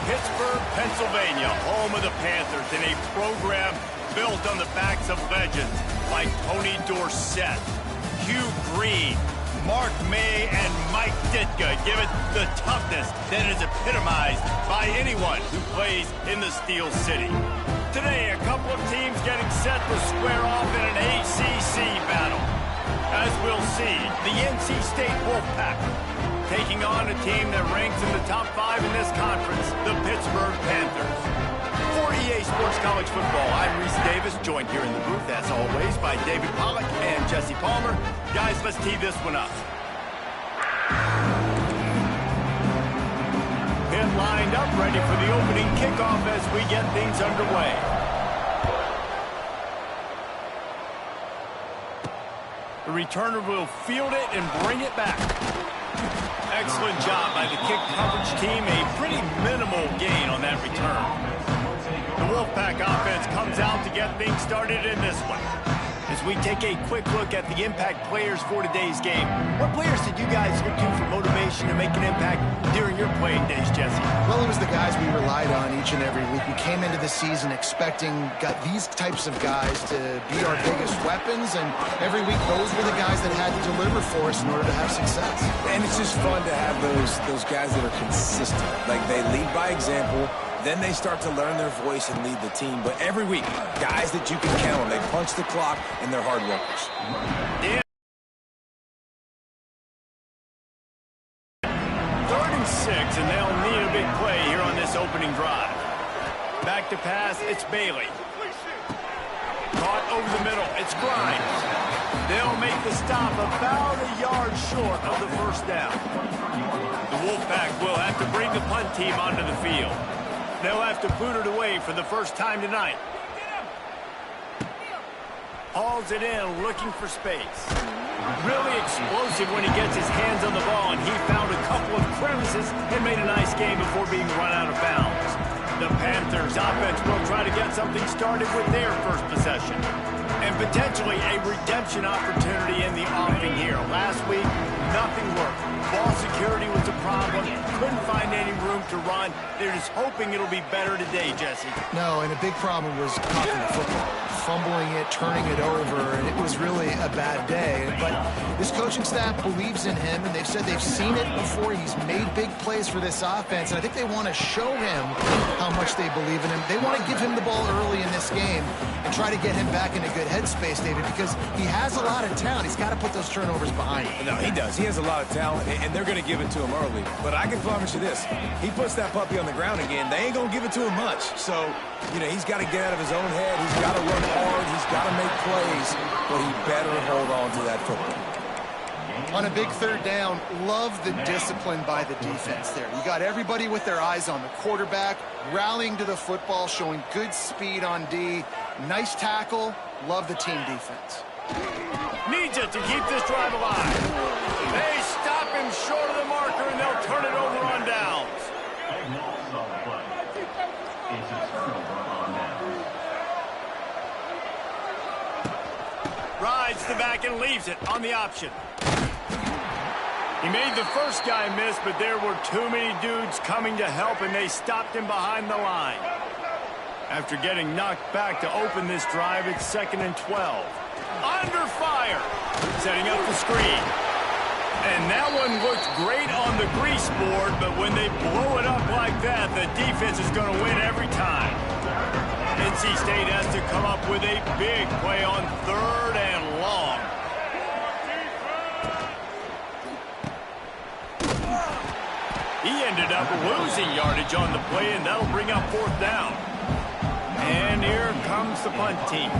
Pittsburgh, Pennsylvania, home of the Panthers, in a program built on the backs of legends like Tony Dorsett, Hugh Green, Mark May, and Mike Ditka give it the toughness that is epitomized by anyone who plays in the Steel City. Today, a couple of teams getting set to square off in an ACC battle. As we'll see, the NC State Wolfpack taking on a team that ranks in the top 5 in this conference, the Pittsburgh Panthers. For EA Sports College Football, I'm Reese Davis, joined here in the booth, as always, by David Pollack and Jesse Palmer. Guys, let's tee this one up. Pitt lined up, ready for the opening kickoff as we get things underway. The returner will field it and bring it back. Excellent job by the kick coverage team. A pretty minimal gain on that return. The Wolfpack offense comes out to get things started in this one. As we take a quick look at the impact players for today's game, what players did you guys look to for motivation to make an impact during your playing days, Jesse? Well, it was the guys we relied on each and every week. We came into the season expecting these types of guys to be our biggest weapons, and every week those were the guys that had to deliver for us in order to have success. And it's just fun to have those guys that are consistent. Like, they lead by example. Then they start to learn their voice and lead the team. But every week, guys that you can count on. They punch the clock, and they're hard workers. Yeah. 3rd and 6, and they'll need a big play here on this opening drive. Back to pass, it's Bailey. Caught over the middle, it's Grimes. They'll make the stop about a yard short of the first down. The Wolfpack will have to bring the punt team onto the field. They'll have to boot it away for the first time tonight. Hauls it in, looking for space. Really explosive when he gets his hands on the ball, and he found a couple of crevices and made a nice game before being run out of bounds. The Panthers offense will try to get something started with their first possession. And potentially a redemption opportunity in the offing here. Last week, nothing worked. Ball security was a problem. Couldn't find any room to run. They're just hoping it'll be better today, Jesse. No, and a big problem was coughing the football. Fumbling it, turning it over, and it was really a bad day. But this coaching staff believes in him, and they've said they've seen it before. He's made big plays for this offense, and I think they want to show him how much they believe in him. They want to give him the ball early in this game and try to get him back in a good headspace, David, because he has a lot of talent. He's got to put those turnovers behind him. No, he does. He has a lot of talent, and they're going to give it to him early. But I can promise you this. He puts that puppy on the ground again, they ain't going to give it to him much. So, you know, he's got to get out of his own head. He's got to run hard. He's got to make plays, but he better hold on to that football. On a big 3rd down, love the discipline by the defense there. You got everybody with their eyes on the quarterback, rallying to the football, showing good speed on D. Nice tackle. Love the team defense. Needs it to keep this drive alive. They stop him short of the marker, and they'll turn it over on downs. Rides the back and leaves it on the option. He made the first guy miss, but there were too many dudes coming to help, and they stopped him behind the line. After getting knocked back to open this drive, it's 2nd and 12. Under fire. Setting up the screen. And that one looked great on the grease board, but when they blow it up like that, the defense is going to win every time. NC State has to come up with a big play on 3rd and long. He ended up losing yardage on the play, and that'll bring up 4th down. And here comes the punt team.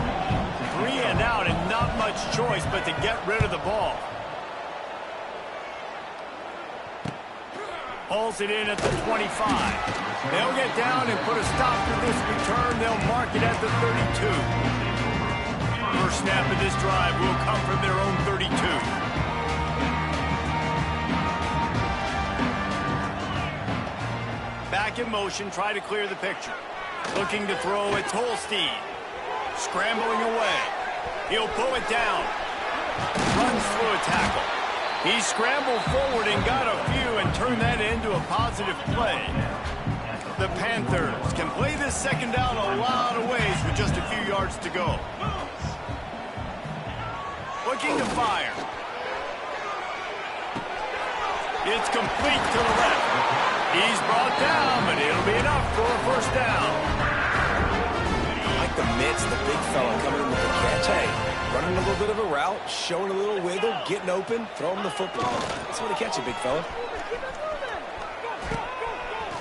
3 and out, and not much choice but to get rid of the ball. Hauls it in at the 25. They'll get down and put a stop to this return. They'll mark it at the 32. First snap of this drive will come from their own 32. Back in motion, try to clear the picture. Looking to throw, it's Holstein. Scrambling away. He'll pull it down. Runs through a tackle. He scrambled forward and got a few and turned that into a positive play. The Panthers can play this second down a lot of ways with just a few yards to go. Looking to fire. It's complete to the left. He's brought down, but it'll be enough for a first down. Like the mitts, the big fella coming in with the catch. Hey, running a little bit of a route, showing a little wiggle, getting open, throwing the football. That's what to catch it, big fella.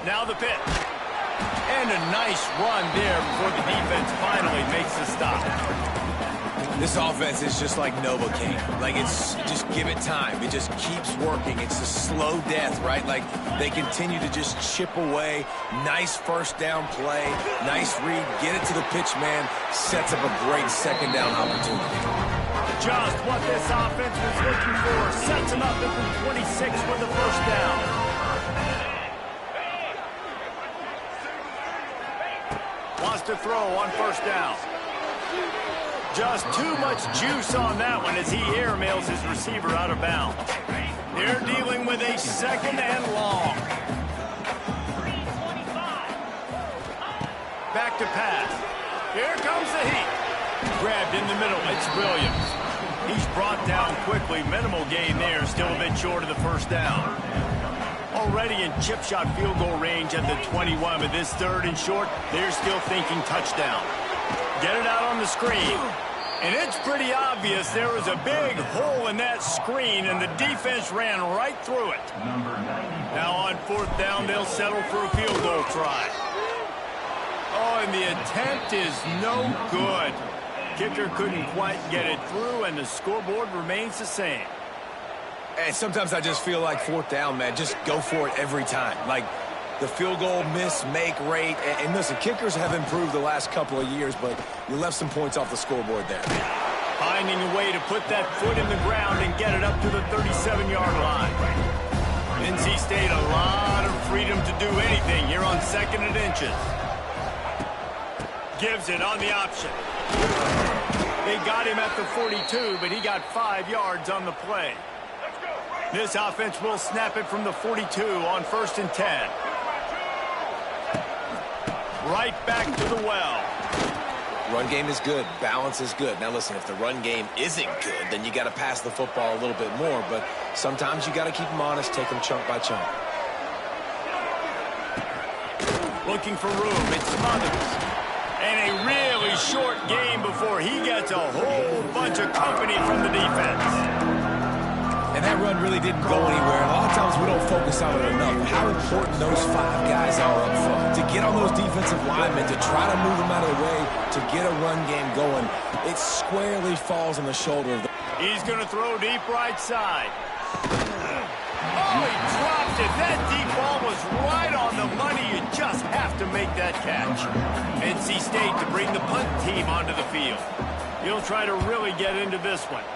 Now the pitch. And a nice run there before the defense finally makes the stop. This offense is just like Novocaine. Like, it's just give it time. It just keeps working. It's a slow death, right? Like, they continue to just chip away. Nice first down play. Nice read. Get it to the pitch man. Sets up a great second down opportunity. Just what this offense was looking for. Sets him up at the 26 with the first down. Wants to throw on first down. Just too much juice on that one as he airmails his receiver out of bounds. They're dealing with a second and long. Back to pass. Here comes the heat. Grabbed in the middle. It's Williams. He's brought down quickly. Minimal gain there. Still a bit short of the first down. Already in chip shot field goal range at the 21, but this third and short, they're still thinking touchdown. Get it out on the screen. And it's pretty obvious there was a big hole in that screen, and the defense ran right through it. Now on fourth down, they'll settle for a field goal try. Oh, and the attempt is no good. Kicker couldn't quite get it through, and the scoreboard remains the same. And sometimes I just feel like fourth down, man, just go for it every time. Like, the field goal miss-make rate. And listen, kickers have improved the last couple of years, but you left some points off the scoreboard there. Finding a way to put that foot in the ground and get it up to the 37-yard line. NC State a lot of freedom to do anything here on second and inches. Gives it on the option. They got him at the 42, but he got 5 yards on the play. This offense will snap it from the 42 on first and 10. Right back to the well. Run game is good. Balance is good. Now, listen, if the run game isn't good, then you got to pass the football a little bit more. But sometimes you got to keep them honest, take them chunk by chunk. Looking for room. It's Smothers. And a really short game before he gets a whole bunch of company from the defense. And that run really didn't go anywhere. A lot of times we don't focus on it enough. How important those 5 guys are up front. To get on those defensive linemen, to try to move them out of the way, to get a run game going, it squarely falls on the shoulder of the... He's going to throw deep right side. Oh, he dropped it. That deep ball was right on the money. You just have to make that catch. NC State to bring the punt team onto the field. He'll try to really get into this one.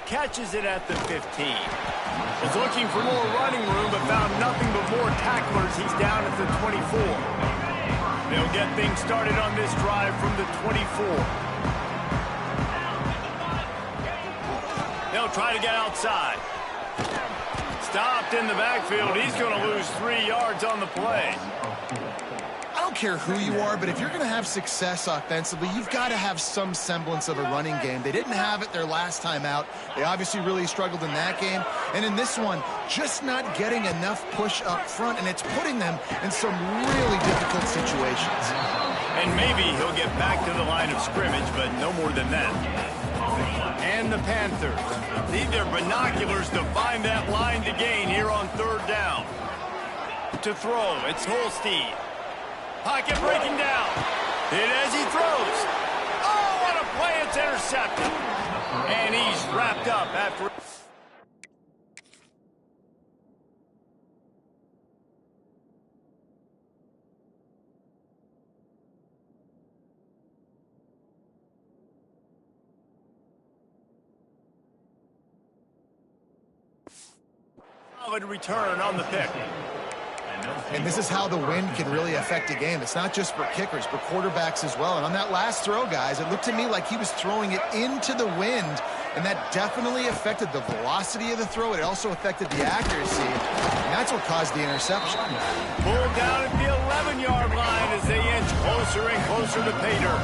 Catches it at the 15. Was looking for more running room, but found nothing but more tacklers. He's down at the 24. They'll get things started on this drive from the 24. They'll try to get outside. Stopped in the backfield. He's going to lose 3 yards on the play. I don't care who you are, but if you're going to have success offensively, you've got to have some semblance of a running game. They didn't have it their last time out. They obviously really struggled in that game. And in this one, just not getting enough push up front, and it's putting them in some really difficult situations. And maybe he'll get back to the line of scrimmage, but no more than that. And the Panthers need their binoculars to find that line to gain here on third down. To throw, it's Holstein. Pocket breaking down. Hit as he throws. Oh, what a play. It's intercepted. And he's wrapped up after... Solid return on the pick. And this is how the wind can really affect a game. It's not just for kickers, but quarterbacks as well. And on that last throw, guys, it looked to me like he was throwing it into the wind and that definitely affected the velocity of the throw. It also affected the accuracy, and that's what caused the interception. Pulled down at the 11-yard line as they inch closer and closer to pay dirt.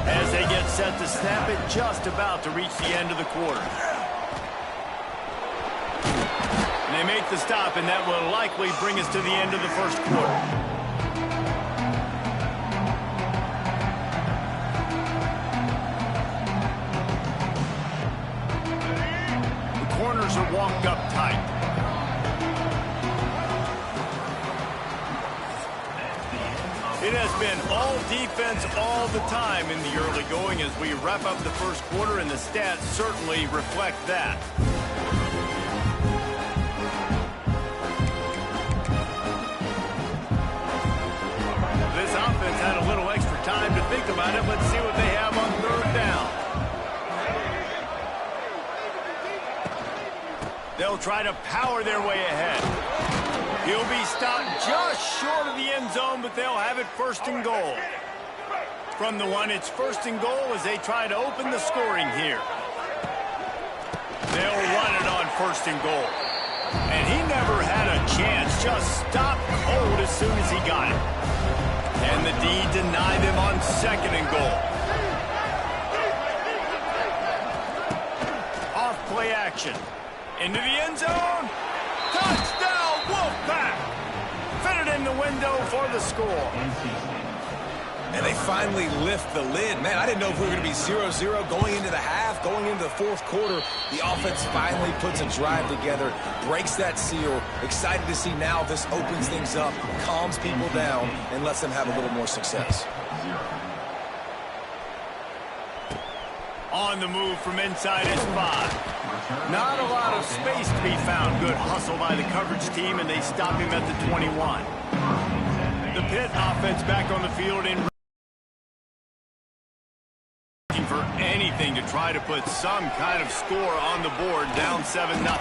As they get set to snap it, just about to reach the end of the quarter. And they make the stop, and that will likely bring us to the end of the first quarter. Corners are walked up tight. It has been all defense all the time in the early going as we wrap up the first quarter, and the stats certainly reflect that. This offense had a little extra time to think about it. Let's see what they have on third down. They'll try to power their way ahead. He'll be stopped just short of the end zone, but they'll have it first and goal. From the one, it's first and goal as they try to open the scoring here. They'll run it on first and goal. And he never had a chance, just stopped cold as soon as he got it. And the D denied him on second and goal. Off play action. Into the end zone. Touchdown, Wolfpack. Fitted in the window for the score. And they finally lift the lid. Man, I didn't know if we were going to be 0-0 going into the half, going into the fourth quarter. The offense finally puts a drive together, breaks that seal. Excited to see now this opens things up, calms people down, and lets them have a little more success. On the move from inside his 5. Not a lot of space to be found. Good hustle by the coverage team, and they stop him at the 21. The Pitt offense back on the field in for anything to try to put some kind of score on the board, down 7-0.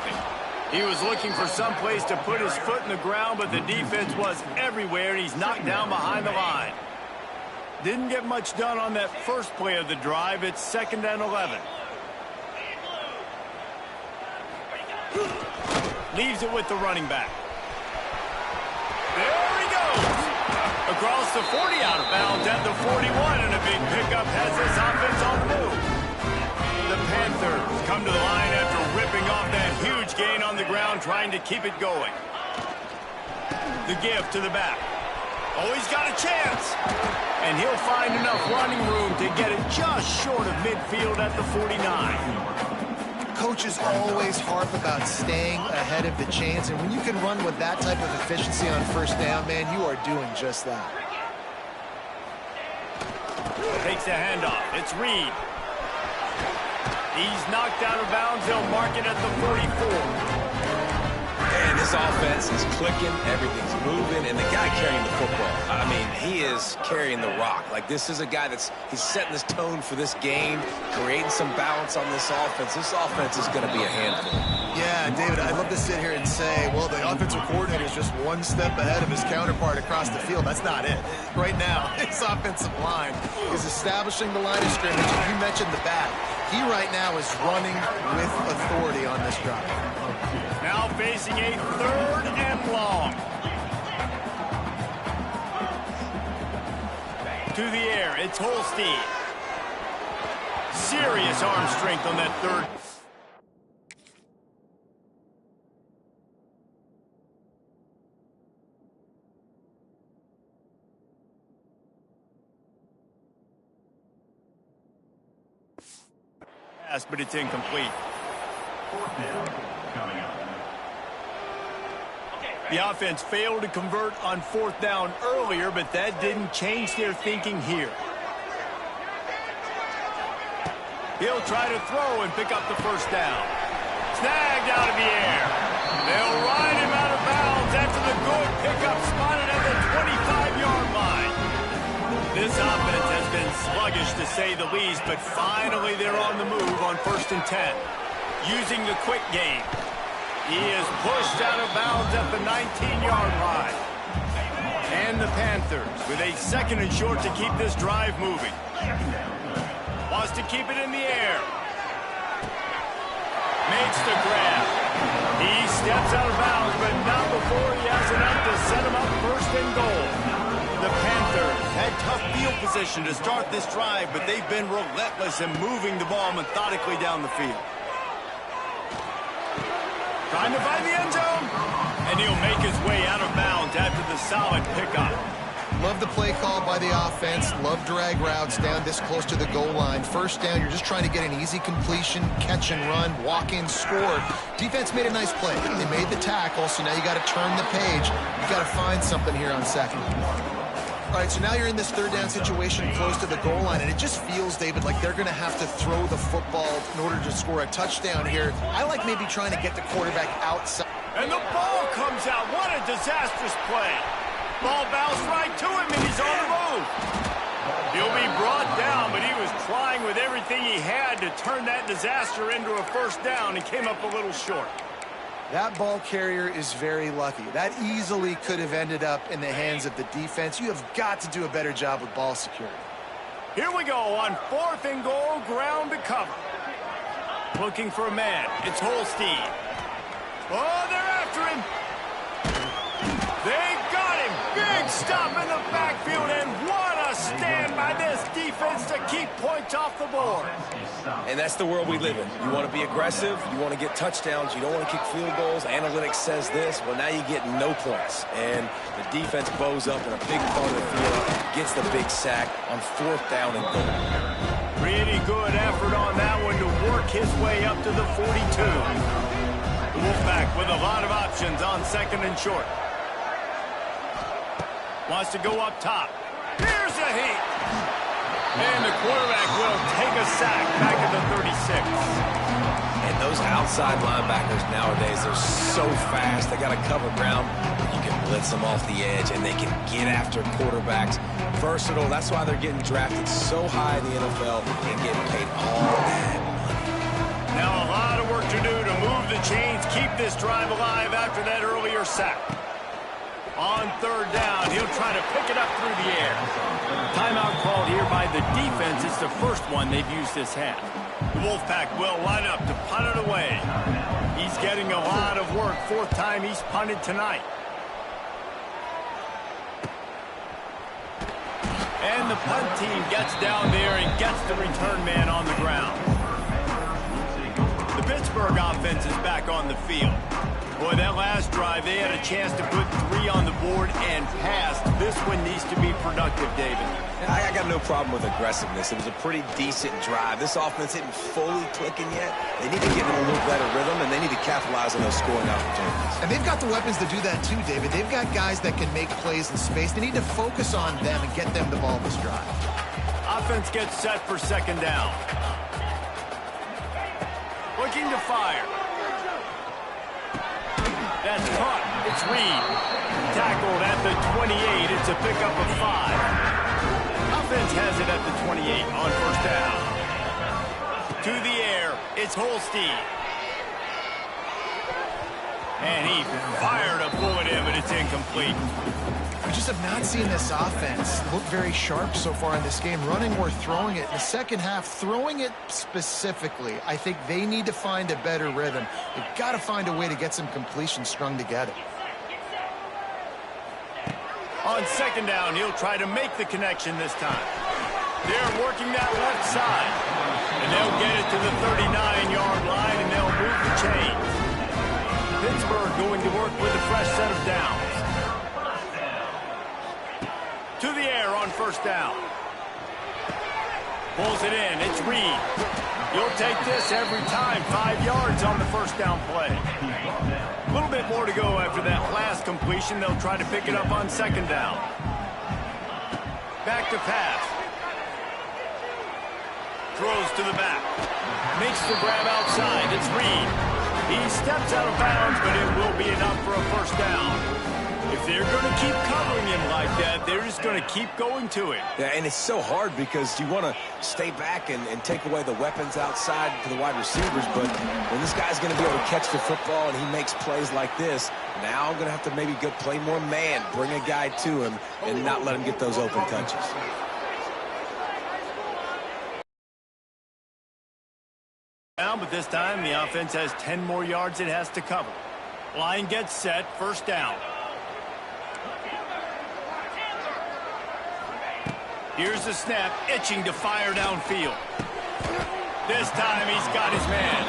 He was looking for some place to put his foot in the ground, but the defense was everywhere, and he's knocked down behind the line. Didn't get much done on that first play of the drive. It's 2nd and 11. Leaves it with the running back. There he goes. Across the 40, out of bounds at the 41, and a big pickup has this offense on the move. The Panthers come to the line after ripping off that huge gain on the ground, trying to keep it going. The give to the back. Oh, he's got a chance. And he'll find enough running room to get it just short of midfield at the 49. Coaches always harp about staying ahead of the chains, and when you can run with that type of efficiency on first down, man, you are doing just that. Takes the handoff. It's Reed. He's knocked out of bounds. They'll mark it at the 44. And this offense is clicking, everything's moving, and the guy carrying the football, I mean, he is carrying the rock. Like, this is a guy he's setting this tone for this game, creating some balance on this offense. This offense is going to be a handful. Yeah, David, I'd love to sit here and say, well, the offensive coordinator is just one step ahead of his counterpart across the field. That's not it. Right now, his offensive line is establishing the line of scrimmage. You mentioned the back. He right now is running with authority on this drive. Now facing a 3rd and long. To the air, it's Holstein. Serious arm strength on that 3rd. But it's incomplete. The offense failed to convert on 4th down earlier, but that didn't change their thinking here. He'll try to throw and pick up the first down. Snagged out of the air. They'll ride him out of bounds after the good pickup, spotted at the 25-yard line. This offense has been sluggish to say the least, but finally they're on the move on 1st and 10. Using the quick game. He is pushed out of bounds at the 19-yard line. And the Panthers with a 2nd and short to keep this drive moving. Wants to keep it in the air. Makes the grab. He steps out of bounds, but not before he has enough to set him up first and goal. The Panthers had tough field position to start this drive, but they've been relentless in moving the ball methodically down the field. Trying to find the end zone. And he'll make his way out of bounds after the solid pickup. Love the play call by the offense. Love drag routes down this close to the goal line. First down, you're just trying to get an easy completion, catch and run, walk in, score. Defense made a nice play. They made the tackle, so now you got to turn the page. You got to find something here on second. All right, so now you're in this third down situation close to the goal line, and it just feels, David, like they're going to have to throw the football in order to score a touchdown here. I like maybe trying to get the quarterback outside. And the ball comes out. What a disastrous play. Ball bounced right to him, and he's on the move. He'll be brought down, but he was trying with everything he had to turn that disaster into a first down and came up a little short. That ball carrier is very lucky. That easily could have ended up in the hands of the defense. You have got to do a better job with ball security. Here we go on 4th and goal, ground to cover. Looking for a man. It's Holstein. Oh, they're after him. They got him. Big stop in the backfield, and what a stand by this defense to keep points off the board. And that's the world we live in. You want to be aggressive. You want to get touchdowns. You don't want to kick field goals. Analytics says this. Well, now you get no points. And the defense bows up in a big part of the field, gets the big sack on 4th down and goal. Pretty good effort on that one to work his way up to the 42. Wolfpack with a lot of options on 2nd and short. Wants to go up top. Here's a heat. And the quarterback will take a sack back at the 36. And those outside linebackers nowadays, they're so fast. They got to cover ground. You can blitz them off the edge, and they can get after quarterbacks. Versatile. That's why they're getting drafted so high in the NFL and getting paid all that money. Now a lot of work to do to move the chains, keep this drive alive after that earlier sack. On 3rd down, he'll try to pick it up through the air. Timeout called here by the defense. It's the first one they've used this half. The Wolfpack will line up to punt it away. He's getting a lot of work. 4th time he's punted tonight. And the punt team gets down there and gets the return man on the ground. The Pittsburgh offense is back on the field. Boy, that last drive, they had a chance to put 3 on the board and passed. This one needs to be productive, David. I got no problem with aggressiveness. It was a pretty decent drive. This offense isn't fully clicking yet. They need to get in a little better rhythm, and they need to capitalize on those scoring opportunities. And they've got the weapons to do that too, David. They've got guys that can make plays in space. They need to focus on them and get them the ball this drive. Offense gets set for 2nd down. Looking to fire. That's caught. It's Reed. Tackled at the 28. It's a pickup of 5. Offense has it at the 28 on 1st down. To the air. It's Holstein. And he fired a bullet in, but it's incomplete. We just have not seen this offense look very sharp so far in this game, running or throwing it. In the second half, throwing it specifically, I think they need to find a better rhythm. They've got to find a way to get some completions strung together. On 2nd down, he'll try to make the connection this time. They're working that left side. And they'll get it to the 39-yard line, and they'll move the chains. Pittsburgh going to work with a fresh set of downs. To the air on 1st down. Pulls it in. It's Reed. You'll take this every time. 5 yards on the 1st down play. A little bit more to go after that last completion. They'll try to pick it up on 2nd down. Back to pass. Throws to the back. Makes the grab outside. It's Reed. He steps out of bounds, but it will be enough for a 1st down. If they're going to keep covering him like that, they're just going to keep going to it. Yeah, and it's so hard because you want to stay back and take away the weapons outside to the wide receivers, but when this guy's going to be able to catch the football and he makes plays like this, now I'm going to have to maybe go play more man, bring a guy to him, and not let him get those open touches. But this time the offense has 10 more yards it has to cover. Line gets set, first down. Here's the snap, itching to fire downfield. This time he's got his man.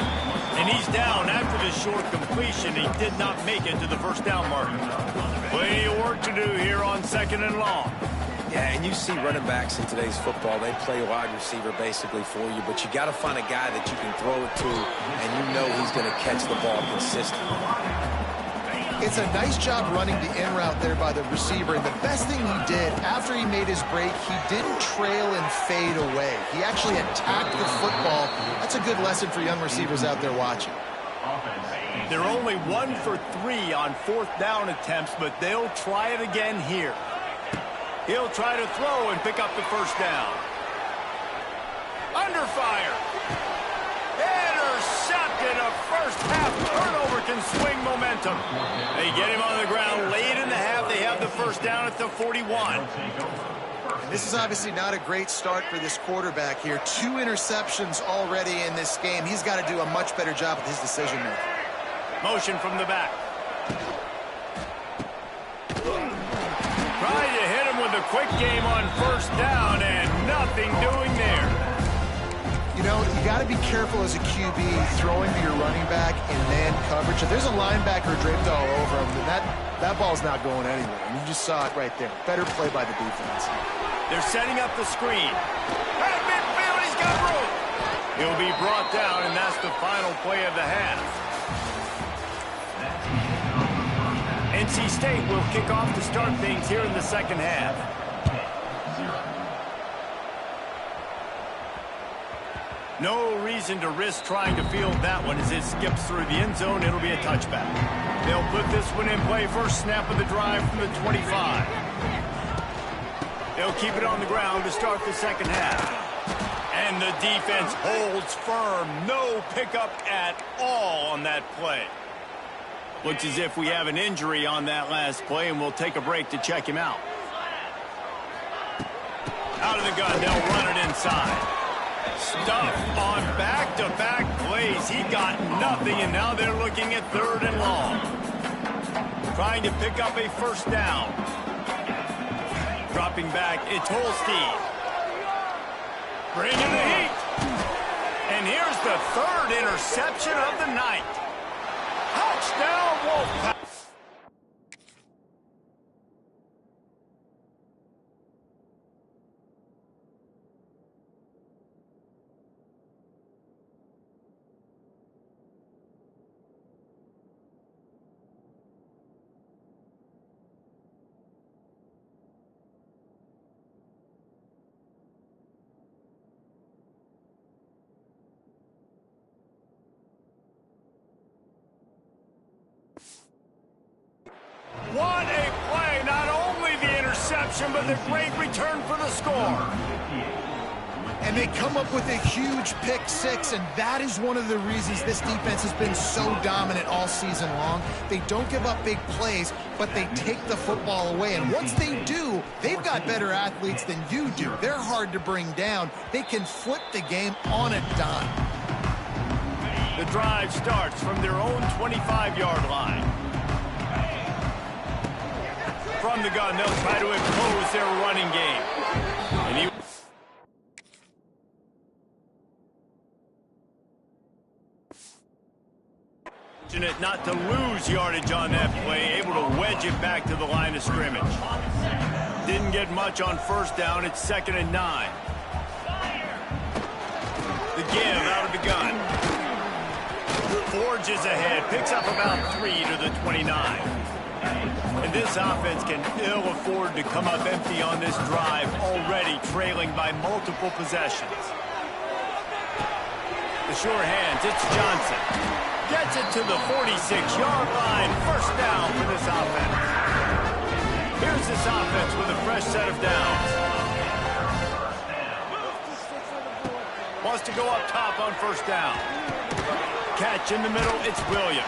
And he's down after the short completion. He did not make it to the first down marker. Plenty of work to do here on 2nd and long. Yeah, and you see running backs in today's football, they play wide receiver basically for you, but you got to find a guy that you can throw it to, and you know he's going to catch the ball consistently. It's a nice job running the in route there by the receiver, and the best thing he did after he made his break, he didn't trail and fade away. He actually attacked the football. That's a good lesson for young receivers out there watching. They're only 1 for 3 on 4th down attempts, but they'll try it again here. He'll try to throw and pick up the first down. Under fire. Intercepted. A first half turnover can swing momentum. They get him on the ground late in the half. They have the first down at the 41. And this is obviously not a great start for this quarterback here. 2 interceptions already in this game. He's got to do a much better job with his decision making. Motion from the back. Trying to hit him with a quick game on first down, and nothing doing there. You know, you got to be careful as a QB throwing to your running back in man coverage. If there's a linebacker draped all over him, then that ball's not going anywhere. And you just saw it right there. Better play by the defense. They're setting up the screen. At midfield, he's got room. He'll be brought down, and that's the final play of the half. NC State will kick off to start things here in the second half. No reason to risk trying to field that one as it skips through the end zone. It'll be a touchback. They'll put this one in play. First snap of the drive from the 25. They'll keep it on the ground to start the second half. And the defense holds firm. No pickup at all on that play. Looks as if we have an injury on that last play, and we'll take a break to check him out. Out of the gun, they'll run it inside. Stuff on back-to-back plays. He got nothing, and now they're looking at 3rd and long. Trying to pick up a first down. Dropping back, it's Holstein. Bringing the heat. And here's the 3rd interception of the night. Touchdown, Wolfpack. What a play. Not only the interception, but the great return for the score. And they come up with a huge pick 6, and that is one of the reasons this defense has been so dominant all season long. They don't give up big plays, but they take the football away. And once they do, they've got better athletes than you do. They're hard to bring down. They can flip the game on a dime. The drive starts from their own 25-yard line. From the gun, they'll try to impose their running game. And he fortunate not to lose yardage on that play, able to wedge it back to the line of scrimmage. Didn't get much on first down. It's 2nd and 9. The give out of the gun. Forges ahead, picks up about 3 to the 29. And this offense can ill afford to come up empty on this drive, already trailing by multiple possessions. The sure hands, it's Johnson. Gets it to the 46-yard line. First down for this offense. Here's this offense with a fresh set of downs. Wants to go up top on first down. Catch in the middle, it's Williams.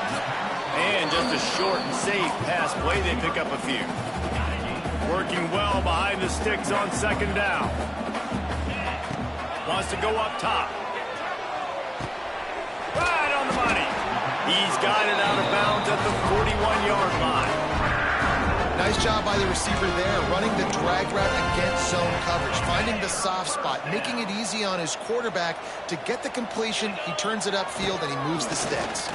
And just a short and safe pass play, they pick up a few. Working well behind the sticks on second down. Wants to go up top. Nice job by the receiver there, running the drag route against zone coverage, finding the soft spot, making it easy on his quarterback to get the completion. He turns it upfield, and he moves the sticks.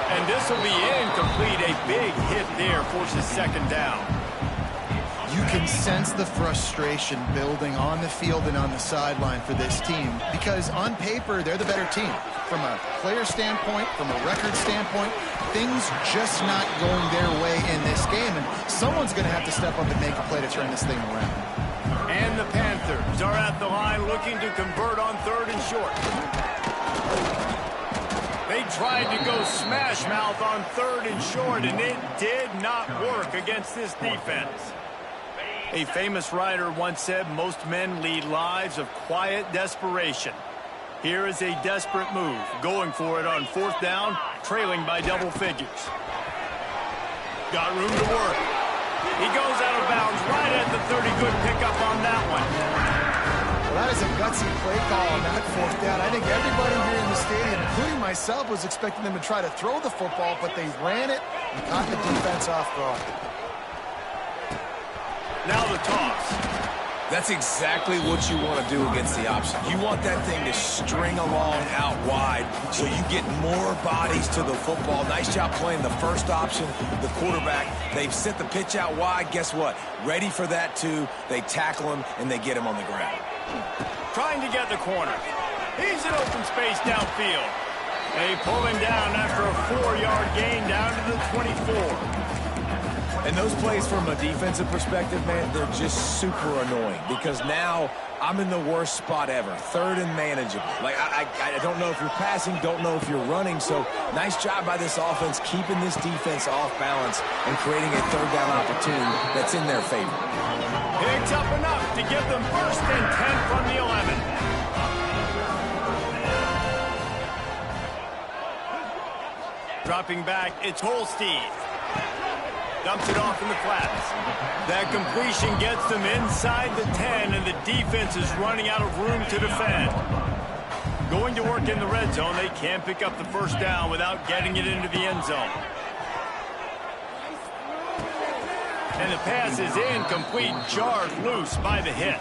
And this will be incomplete. A big hit there forces second down. You can sense the frustration building on the field and on the sideline for this team because on paper, they're the better team. From a player standpoint, from a record standpoint, things just not going their way in this game, and someone's going to have to step up and make a play to turn this thing around. And the Panthers are at the line looking to convert on 3rd and short. They tried to go smash mouth on 3rd and short, and it did not work against this defense. A famous writer once said, most men lead lives of quiet desperation. Here is a desperate move, going for it on 4th down, trailing by double figures. Got room to work. He goes out of bounds right at the 30. Good pickup on that one. Well, that is a gutsy play call on that 4th down. I think everybody here in the stadium, including myself, was expecting them to try to throw the football, but they ran it and caught the defense off guard. Now the toss. That's exactly what you want to do against the option. You want that thing to string along out wide so you get more bodies to the football. Nice job playing the first option, the quarterback. They've sent the pitch out wide. Guess what? Ready for that, too. They tackle him, and they get him on the ground. Trying to get the corner. He's in open space downfield. They pull him down after a 4-yard gain down to the 24. And those plays from a defensive perspective, man, they're just super annoying because now I'm in the worst spot ever, 3rd and manageable. Like, I don't know if you're passing, don't know if you're running, so nice job by this offense keeping this defense off balance and creating a 3rd down opportunity that's in their favor. Picks up enough to give them 1st and 10 from the 11. Dropping back, it's Holstein. Dumps it off in the flats. That completion gets them inside the 10, and the defense is running out of room to defend. Going to work in the red zone, they can't pick up the 1st down without getting it into the end zone. And the pass is incomplete, jarred loose by the hit.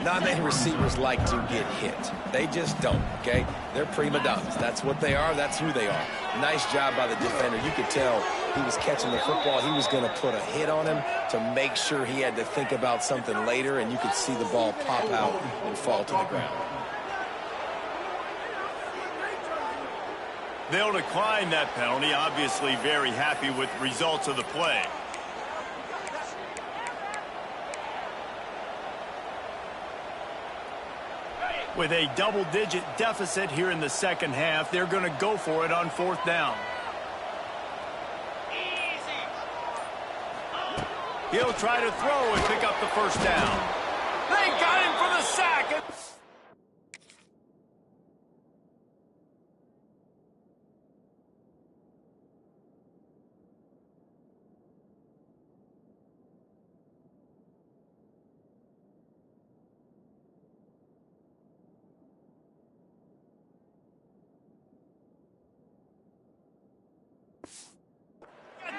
Not many receivers like to get hit. They just don't, okay? They're prima donnas. That's what they are. That's who they are. Nice job by the defender. You could tell he was catching the football. He was going to put a hit on him to make sure he had to think about something later, and you could see the ball pop out and fall to the ground. They'll decline that penalty. Obviously very happy with the results of the play. With a double-digit deficit here in the 2nd half, they're going to go for it on 4th down. He'll try to throw and pick up the 1st down. They got him for the sack.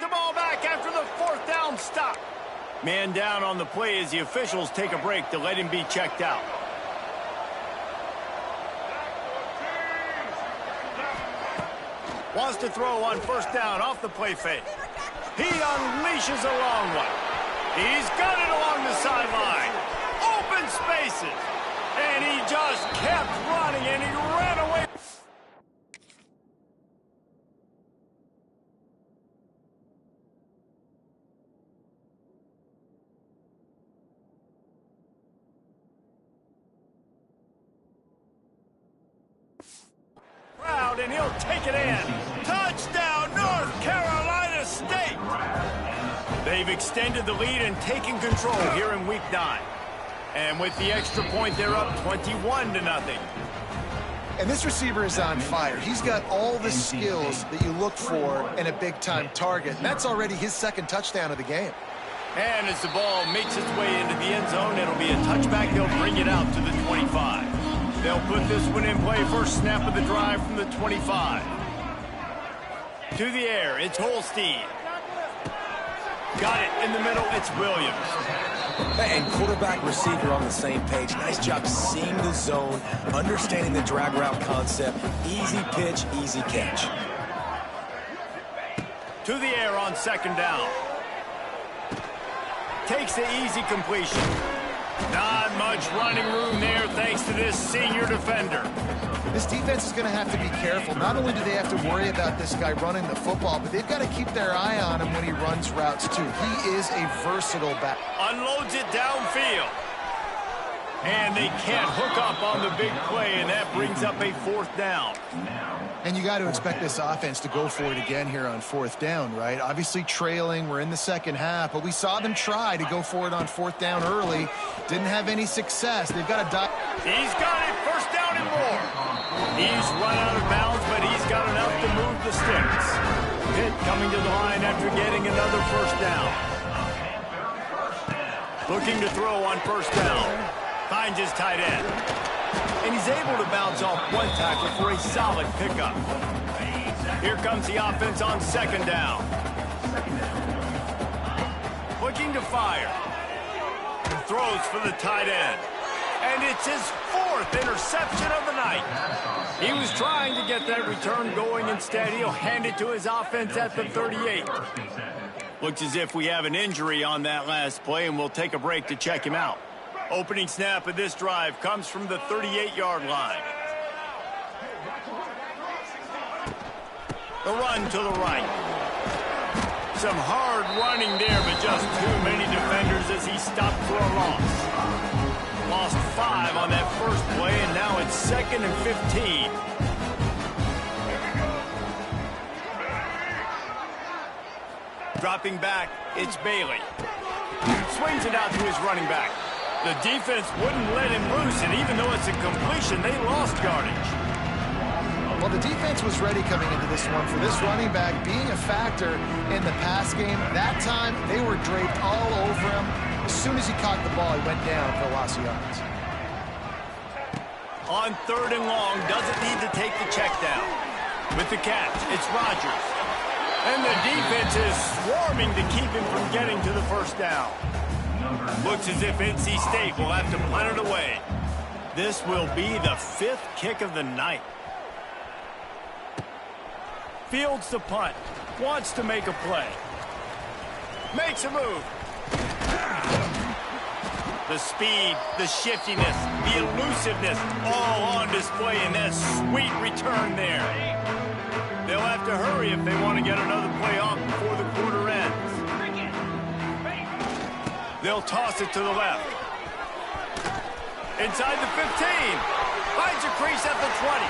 The ball back after the 4th down stop. Man down on the play as the officials take a break to let him be checked out. Wants to throw on 1st down off the play fake. He unleashes a long one. He's got it along the sideline. Open spaces. And he just kept running and he ran away. And he'll take it in. Touchdown, North Carolina State! They've extended the lead and taken control here in Week 9. And with the extra point, they're up 21-0. And this receiver is on fire. He's got all the skills that you look for in a big-time target. And that's already his 2nd touchdown of the game. And as the ball makes its way into the end zone, it'll be a touchback. They'll bring it out to the 25. They'll put this one in play. First snap of the drive from the 25. To the air, it's Holstein. Got it in the middle, it's Williams. And quarterback, receiver on the same page. Nice job seeing the zone, understanding the drag route concept. Easy pitch, easy catch. To the air on second down. Takes the easy completion. Not much running room there thanks to this senior defender. This defense is going to have to be careful. Not only do they have to worry about this guy running the football, but they've got to keep their eye on him when he runs routes too. He is a versatile back. Unloads it downfield. And they can't hook up on the big play, and that brings up a fourth down. And you got to expect this offense to go for it again here on fourth down, right? Obviously trailing, we're in the second half, but we saw them try to go for it on fourth down early. Didn't have any success. They've got to die. He's got it, first down and more. He's run out of bounds, but he's got enough to move the sticks. Pitt coming to the line after getting another first down. Looking to throw on first down. Finds his tight end. And he's able to bounce off one tackle for a solid pickup. Here comes the offense on second down. Looking to fire. Throws for the tight end. And it's his fourth interception of the night. He was trying to get that return going. Instead, he'll hand it to his offense at the 38. Looks as if we have an injury on that last play, and we'll take a break to check him out. Opening snap of this drive comes from the 38-yard line. The run to the right. Some hard running there, but just too many defenders as he stopped for a loss. Lost 5 on that first play, and now it's 2nd and 15. Dropping back, it's Bailey. Swings it out to his running back. The defense wouldn't let him loose, and even though it's a completion, they lost yardage. Well, the defense was ready coming into this one for this running back being a factor in the pass game. That time, they were draped all over him. As soon as he caught the ball, he went down for a loss of yards. On 3rd and long, doesn't need to take the check down. With the catch, it's Rodgers. And the defense is swarming to keep him from getting to the first down. Looks as if NC State will have to punt it away. This will be the 5th kick of the night. Fields the punt. Wants to make a play. Makes a move. The speed, the shiftiness, the elusiveness, all on display in that sweet return there. They'll have to hurry if they want to get another play off before the quarter ends. They'll toss it to the left. Inside the 15. Finds a crease at the 20.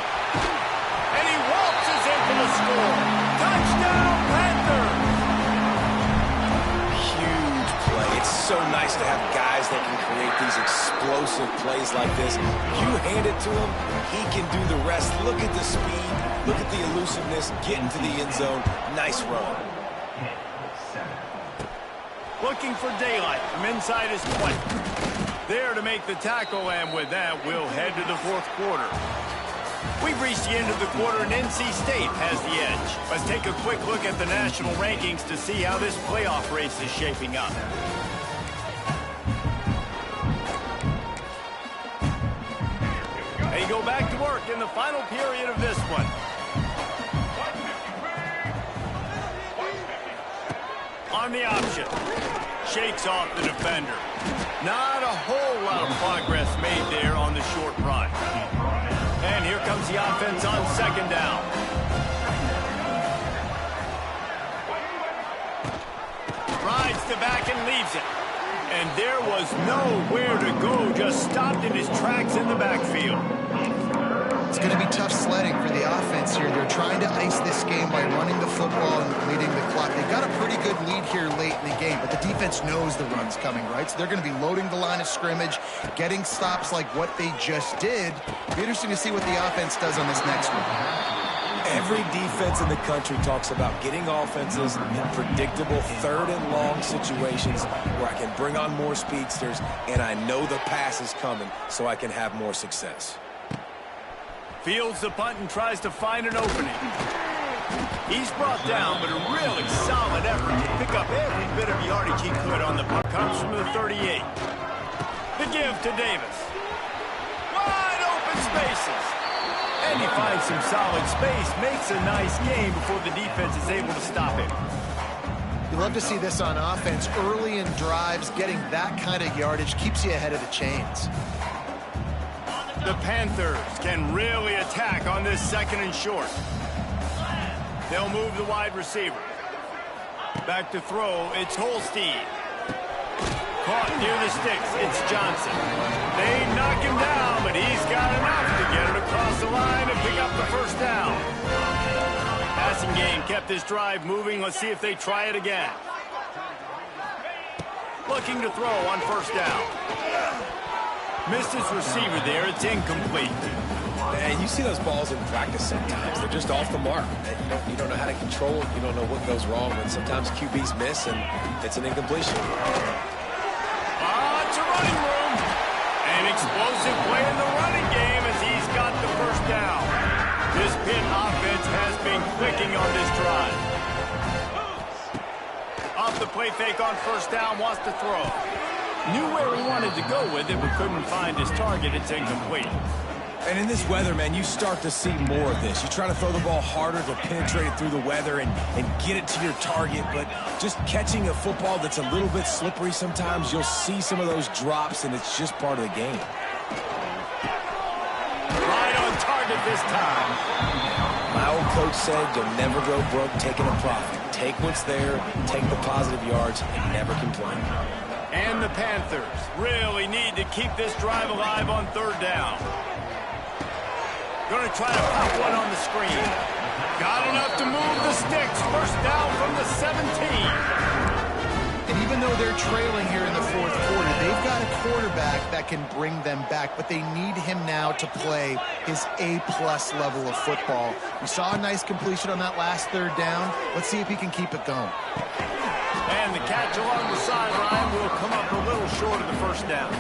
And he waltzes in for the score. Touchdown, Panthers! Huge play. It's so nice to have guys that can create these explosive plays like this. You hand it to him, he can do the rest. Look at the speed. Look at the elusiveness. Get into the end zone. Nice run. Looking for daylight from inside his 20. There to make the tackle, and with that, we'll head to the 4th quarter. We've reached the end of the quarter, and NC State has the edge. Let's take a quick look at the national rankings to see how this playoff race is shaping up. They go back to work in the final period of this one. On the option. Shakes off the defender. Not a whole lot of progress made there on the short run. And here comes the offense on second down. Rides to back and leaves it. And there was nowhere to go, just stopped in his tracks in the backfield. It's going to be tough sledding for the offense here. They're trying to ice this game by running the football and bleeding the clock. They've got a pretty good lead here late in the game, but the defense knows the run's coming, right? So they're going to be loading the line of scrimmage, getting stops like what they just did. It'll be interesting to see what the offense does on this next one. Every defense in the country talks about getting offenses in predictable 3rd and long situations where I can bring on more speedsters and I know the pass is coming so I can have more success. Fields the punt and tries to find an opening. He's brought down, but a really solid effort to pick up every bit of yardage he could on the punt. Comes from the 38. The give to Davis. Wide open spaces. And he finds some solid space, makes a nice game before the defense is able to stop him. You love to see this on offense. Early in drives, getting that kind of yardage keeps you ahead of the chains. The Panthers can really attack on this 2nd and short. They'll move the wide receiver. Back to throw, it's Holstein. Caught near the sticks, it's Johnson. They knock him down, but he's got enough to get it across the line and pick up the first down. Passing game kept this drive moving. Let's see if they try it again. Looking to throw on 1st down. Missed his receiver there. It's incomplete. And you see those balls in practice sometimes. They're just off the mark. You don't know how to control it. You don't know what goes wrong. But sometimes QBs miss, and it's an incompletion. It's a running room. An explosive play in the running game as he's got the first down. This Pitt offense has been clicking on this drive. Off the play fake on 1st down, wants to throw. Knew where he wanted to go with it, but couldn't find his target. It's incomplete. And in this weather, man, you start to see more of this. You try to throw the ball harder to penetrate it through the weather and get it to your target, but just catching a football that's a little bit slippery sometimes, you'll see some of those drops, and it's just part of the game. Right on target this time. My old coach said you'll never go broke taking a profit. Take what's there, take the positive yards, and never complain. And the Panthers really need to keep this drive alive on 3rd down. Going to try to pop one on the screen. Got enough to move the sticks. 1st down from the 17. And even though they're trailing here in the 4th quarter, they've got a quarterback that can bring them back, but they need him now to play his A-plus level of football. We saw a nice completion on that last 3rd down. Let's see if he can keep it going. And the catch along the sideline will come up a little short of the 1st down.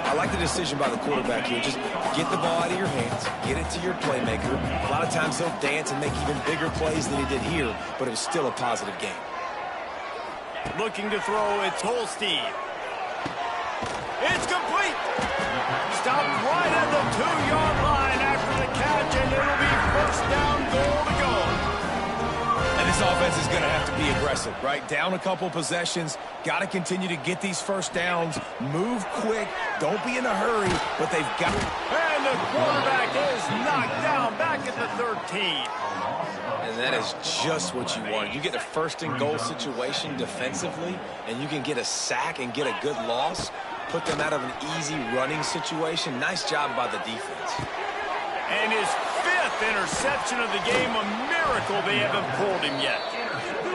I like the decision by the quarterback here. Just get the ball out of your hands, get it to your playmaker. A lot of times he'll dance and make even bigger plays than he did here, but it was still a positive game. Looking to throw, it's Holstein. It's complete. Stopped right at the 2-yard line after the catch, and it'll be 1st down, goal to go. And this offense is going to have to be aggressive, right? Down a couple possessions, got to continue to get these 1st downs, move quick, don't be in a hurry, but they've got... And the quarterback is knocked down back at the 13. And that is just what you want. You get a 1st and goal situation defensively, and you can get a sack and get a good loss, put them out of an easy running situation. Nice job by the defense. And his 5th interception of the game, a miracle they haven't pulled him yet.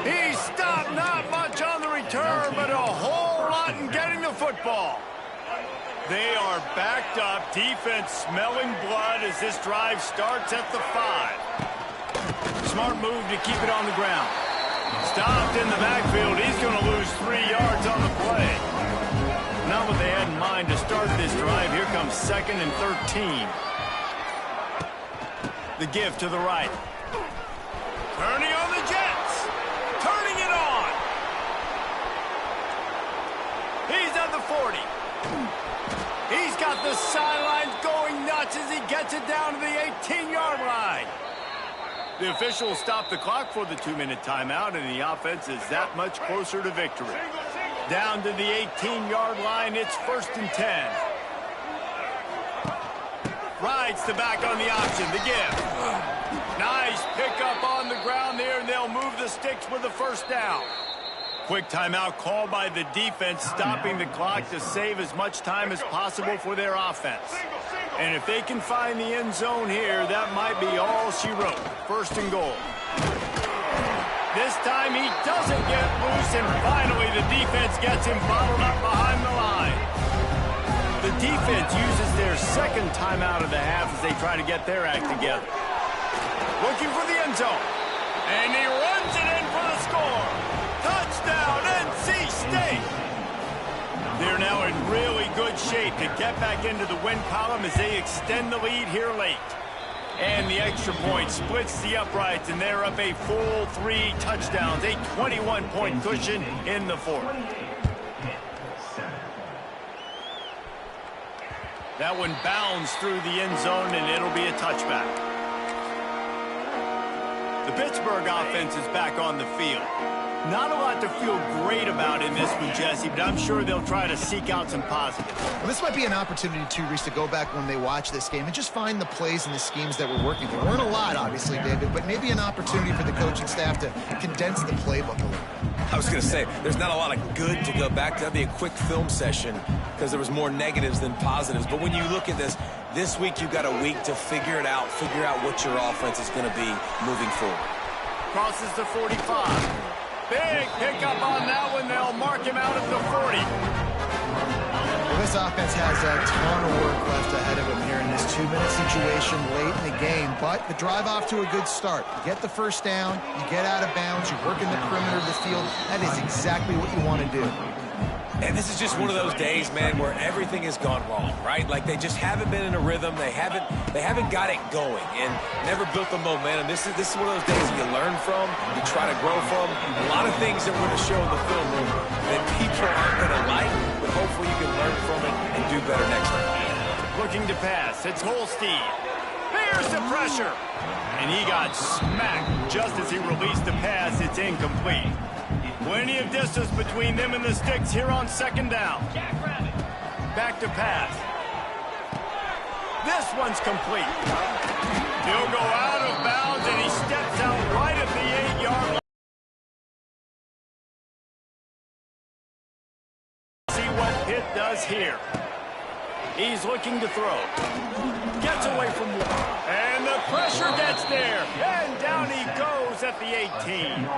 He stopped not much on the return, but a whole lot in getting the football. They are backed up, defense smelling blood as this drive starts at the 5. Smart move to keep it on the ground. Stopped in the backfield. He's going to lose 3 yards on the play. Not what they had in mind to start this drive. Here comes 2nd and 13. The give to the right. Turning on the Jets. Turning it on. He's at the 40. He's got the sidelines going nuts as he gets it down to the 18-yard line. The officials stop the clock for the 2-minute timeout, and the offense is that much closer to victory. Down to the 18-yard line, it's 1st and 10. Rides the back on the option, the give. Nice pickup on the ground there, and they'll move the sticks with the 1st down. Quick timeout called by the defense, stopping the clock to save as much time as possible for their offense. And if they can find the end zone here, that might be all she wrote. 1st and goal. This time he doesn't get loose, and finally the defense gets him bottled up behind the line. The defense uses their 2nd timeout of the half as they try to get their act together. Looking for the end zone. And he runs it in for the score. Touchdown, NC State. They're now in really good shape to get back into the win column as they extend the lead here late. And the extra point splits the uprights, and they're up a full 3 touchdowns, a 21-point cushion in the fourth. That one bounds through the end zone, and it'll be a touchback. The Pittsburgh offense is back on the field. Not a lot to feel great about in this one, Jesse, but I'm sure they'll try to seek out some positives. Well, this might be an opportunity, too, Reese, to go back when they watch this game and just find the plays and the schemes that were working. There weren't a lot, obviously, David, but maybe an opportunity for the coaching staff to condense the playbook a little. I was going to say, there's not a lot of good to go back to. That'd be a quick film session because there was more negatives than positives. But when you look at this week you've got a week to figure it out, figure out what your offense is going to be moving forward. Crosses the 45. Big pickup on that one. They'll mark him out at the 40. Well, this offense has a ton of work left ahead of them here in this 2-minute situation late in the game. But the drive off to a good start. You get the first down, you get out of bounds, you work in the perimeter of the field. That is exactly what you want to do. And this is just one of those days, man, where everything has gone wrong, right? Like they just haven't been in a rhythm. They haven't got it going and never built the momentum. This is one of those days that you learn from, you try to grow from. A lot of things that we're going to show in the film room that people aren't going to like, but hopefully you can learn from it and do better next time. Looking to pass. It's Holstein. There's the pressure. And he got smacked just as he released the pass. It's incomplete. Plenty of distance between them and the sticks here on second down. Back to pass. This one's complete. He'll go out of bounds, and he steps out right at the 8-yard line. See what Pitt does here. He's looking to throw. Gets away from one. And the pressure gets there. And down he goes at the 18.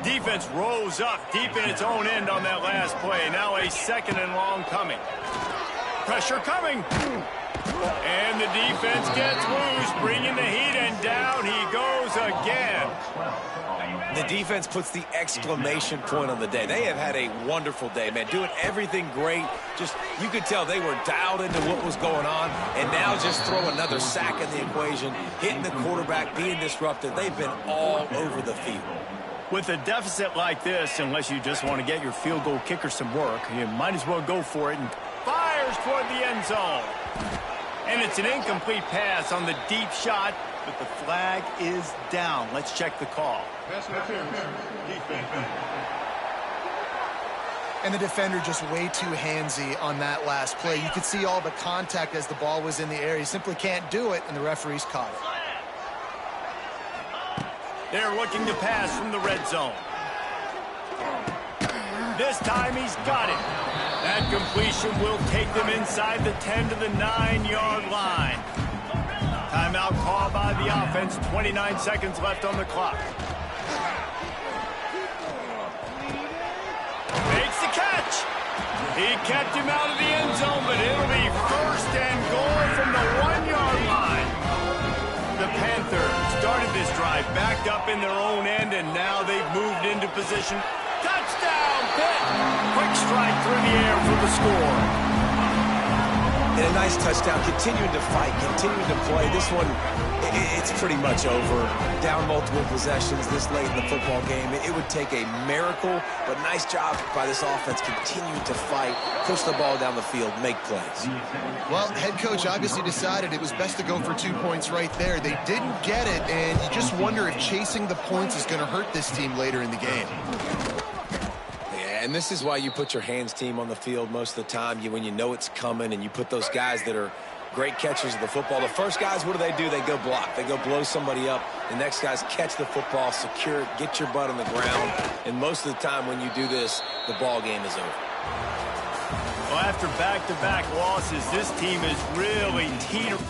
Defense rose up deep in its own end on that last play. Now a 2nd and long coming. Pressure coming. And the defense gets loose, bringing the heat, and down he goes again. The defense puts the exclamation point on the day. They have had a wonderful day, man, doing everything great. Just, you could tell they were dialed into what was going on, and now just throw another sack in the equation, hitting the quarterback, being disruptive. They've been all over the field. With a deficit like this, unless you just want to get your field goal kicker some work, you might as well go for it, and fires toward the end zone. And it's an incomplete pass on the deep shot, but the flag is down. Let's check the call. And the defender just way too handsy on that last play. You could see all the contact as the ball was in the air. He simply can't do it, and the referees caught it. They're looking to pass from the red zone. This time he's got it. That completion will take them inside the 10 to the 9-yard line. Timeout called by the offense. 29 seconds left on the clock. Makes the catch. He kept him out of the end zone, but it'll be 1st and goal from the 1-yard line. The Panthers started this drive backed up in their own end, and now they've moved into position. Touchdown, Pitt! Quick strike through the air for the score. And a nice touchdown, continuing to fight, continuing to play. This one, it's pretty much over. Down multiple possessions this late in the football game. It would take a miracle, but nice job by this offense continuing to fight, push the ball down the field, make plays. Well, head coach obviously decided it was best to go for 2 points right there. They didn't get it, and you just wonder if chasing the points is going to hurt this team later in the game. And this is why you put your hands team on the field most of the time, when you know it's coming, and you put those guys that are great catchers of the football. The first guys, what do? They go block. They go blow somebody up. The next guys catch the football, secure it, get your butt on the ground. And most of the time when you do this, the ball game is over. Well, after back-to-back losses, this team is really teetering.